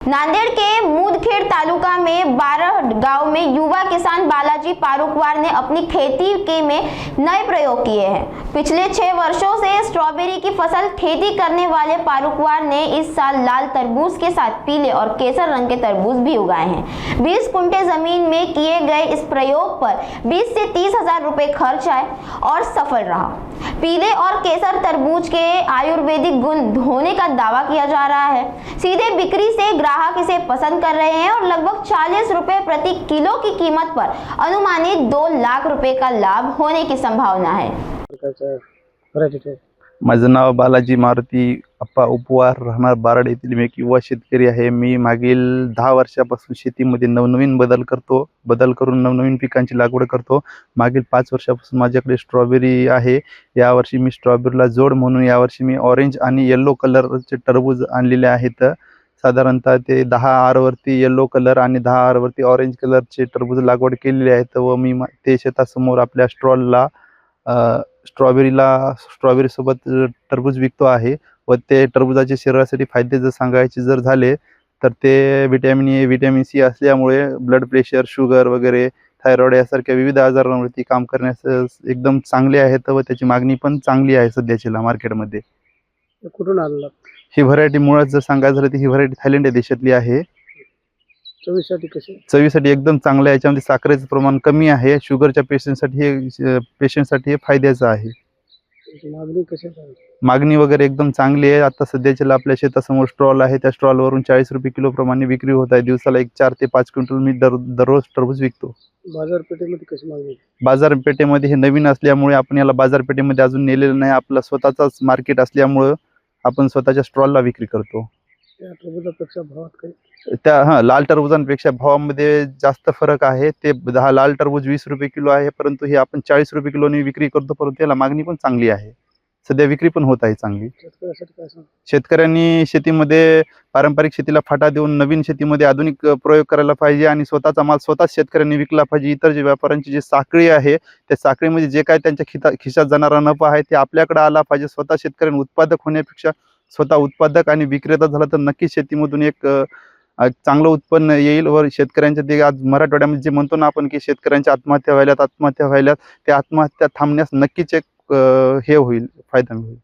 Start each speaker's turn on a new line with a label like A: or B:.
A: नांदेड़ के मुदखेड़ तालुका में 12 गांव में युवा किसान बालाजी पारुकवार ने अपनी खेती के में नए प्रयोग किए हैं। पिछले 6 वर्षों से स्ट्रॉबेरी की फसल खेती करने वाले पारुकवार ने इस साल लाल तरबूज के साथ पीले और केसर रंग के तरबूज भी उगाए हैं। 20 कुंटे जमीन में किए गए इस प्रयोग पर 20 से 30 हजार रुपए खर्च आए और सफल रहा। पीले और केसर तरबूज के आयुर्वेदिक गुण होने का दावा किया जा रहा है। सीधे बिक्री से ग्राहक इसे पसंद कर रहे हैं और लगभग 40 रुपए प्रति किलो की कीमत पर अनुमानित 2 लाख रुपए का लाभ होने की संभावना है।
B: माझं नाव बालाजी मारुती अप्पा उपवार, राहणार बारड येथील मी एक युवा शेतकरी आहे। मी मागील 10 वर्षापासून शेतीमध्ये नवनवीन बदल करून नवनवीन पिकांची लागवड करतो। मागील 5 वर्षापासून माझ्याकडे स्ट्रॉबेरी आहे। यावर्षी मी स्ट्रॉबेरीला जोड म्हणून यावर्षी मी ऑरेंज आणि येलो कलरचे टरबूज आणलेले आहेत। साधारणतः ते 10 आरवरती येलो कलर आणि 10 आरवरती ऑरेंज कलरचे टरबूज लागवड केलेली आहेत व मी ते शेतासमोर आपल्या स्टॉलला स्ट्रॉबेरी सोबत टरबूज विकतो आहे व ते टरबूजाचे शरीरासाठी फायदे जर सांगायचे जर झाले तर ते विटॅमिन ए, विटॅमिन सी असल्यामुळे ब्लड प्रेशर, शुगर वगैरे, थायरॉइड यासारख्या विविध आजारांवरती काम करण्यास एकदम चांगले आहेत व त्याची मागणी पण चांगली आहे सध्याच्या मार्केटमध्ये।
C: कुठून आणला?
B: ही व्हरायटी मुळात जर सांगायचं झालं तर ही व्हरायटी थायलंड या देशातली आहे।
C: चवीसाठी कशी?
B: चवीसाठी एकदम चांगलं आहे। याच्यामध्ये साखरेचं प्रमाण कमी आहे। शुगरच्या पेशंटसाठी हे फायद्याचं आहे।
C: मागणी कशी आहे?
B: मागणी वगैरे एकदम चांगली आहे। आता सध्याच्या आपल्या शेतासमोर स्टॉल आहे, त्या स्टॉलवरून 40 रुपये किलो प्रमाणे विक्री होत आहे। दिवसाला एक 4 ते 5 क्विंटल मी दररोज टरबूज विकतो।
C: बाजारपेठेमध्ये कशी मागणी?
B: बाजारपेठेमध्ये हे नवीन असल्यामुळे आपण याला बाजारपेठेमध्ये अजून नेलेलं नाही। आपला स्वतःचाच मार्केट असल्यामुळे आपण स्वतःच्या स्टॉलला विक्री करतो।
C: त्या टरबूजापेक्षा भावात काही?
B: लाल टरबूजांपेक्षा भावामध्ये जास्त फरक आहे। ते लाल टरबूज 20 रुपये किलो आहे, परंतु हे आपण 40 रुपये किलोने विक्री करतो, परंतु याला मागणी पण चांगली आहे। सध्या विक्री पण होत आहे चांगली।
C: शेतकऱ्यासाठी काय सांग?
B: शेतकऱ्यांनी शेतीमध्ये पारंपरिक शेतीला फाटा देऊन नवीन शेतीमध्ये आधुनिक प्रयोग करायला पाहिजे आणि स्वतःचा माल स्वतःच शेतकऱ्यांनी विकला पाहिजे। इतर जे व्यापाऱ्यांची जी साखळी आहे त्या साखळीमध्ये जे काय त्यांच्या खिशात जाणारा नफा आहे ते आपल्याकडे आला पाहिजे। स्वतः शेतकऱ्यांनी उत्पादक होण्यापेक्षा स्वतः उत्पादक आणि विक्रेता झाला तर नक्कीच शेतीमधून एक चांगलं उत्पन्न येईल व शेतकऱ्यांच्या ते आज मराठवाड्यामध्ये जे म्हणतो ना आपण की शेतकऱ्यांच्या आत्महत्या व्हायल्यात, त्या आत्महत्या थांबण्यास नक्कीच एक हे होईल, फायदा होईल।